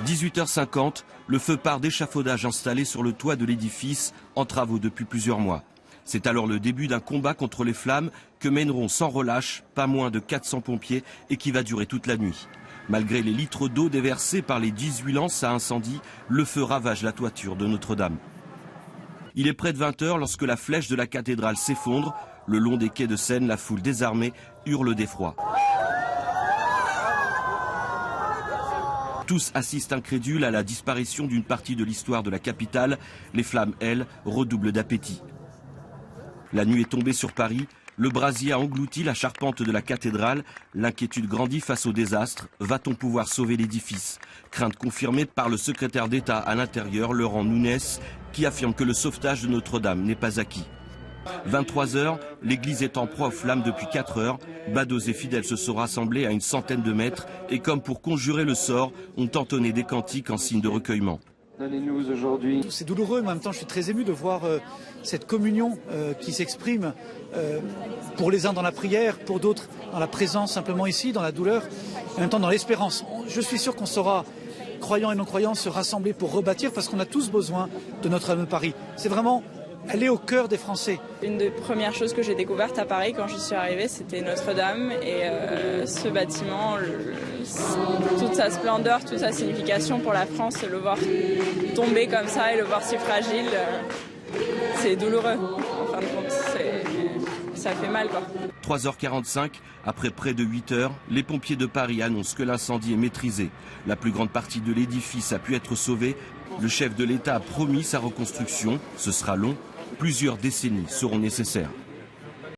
18h50, le feu part d'échafaudage installé sur le toit de l'édifice, en travaux depuis plusieurs mois. C'est alors le début d'un combat contre les flammes que mèneront sans relâche pas moins de 400 pompiers et qui va durer toute la nuit. Malgré les litres d'eau déversés par les 18 lances à incendie, le feu ravage la toiture de Notre-Dame. Il est près de 20 h lorsque la flèche de la cathédrale s'effondre. Le long des quais de Seine, la foule désarmée hurle d'effroi. Tous assistent incrédules à la disparition d'une partie de l'histoire de la capitale. Les flammes, elles, redoublent d'appétit. La nuit est tombée sur Paris. Le brasier a englouti la charpente de la cathédrale. L'inquiétude grandit face au désastre. Va-t-on pouvoir sauver l'édifice? Crainte confirmée par le secrétaire d'État à l'intérieur, Laurent Nunez, qui affirme que le sauvetage de Notre-Dame n'est pas acquis. 23 h, l'église est en proie aux flammes depuis 4 heures. Badauds et fidèles se sont rassemblés à une centaine de mètres et, comme pour conjurer le sort, ont entonné des cantiques en signe de recueillement. C'est douloureux, mais en même temps je suis très ému de voir cette communion qui s'exprime pour les uns dans la prière, pour d'autres dans la présence simplement ici, dans la douleur, et en même temps dans l'espérance. Je suis sûr qu'on saura, croyants et non-croyants, se rassembler pour rebâtir parce qu'on a tous besoin de Notre-Dame de Paris. C'est vraiment aller au cœur des Français. Une des premières choses que j'ai découvertes à Paris quand j'y suis arrivée, c'était Notre-Dame et ce bâtiment, toute sa splendeur, toute sa signification pour la France, le voir tomber comme ça et le voir si fragile, c'est douloureux. En fin de compte, ça fait mal, quoi. 3h45, après près de 8 heures, les pompiers de Paris annoncent que l'incendie est maîtrisé. La plus grande partie de l'édifice a pu être sauvée. Le chef de l'État a promis sa reconstruction. Ce sera long. Plusieurs décennies seront nécessaires.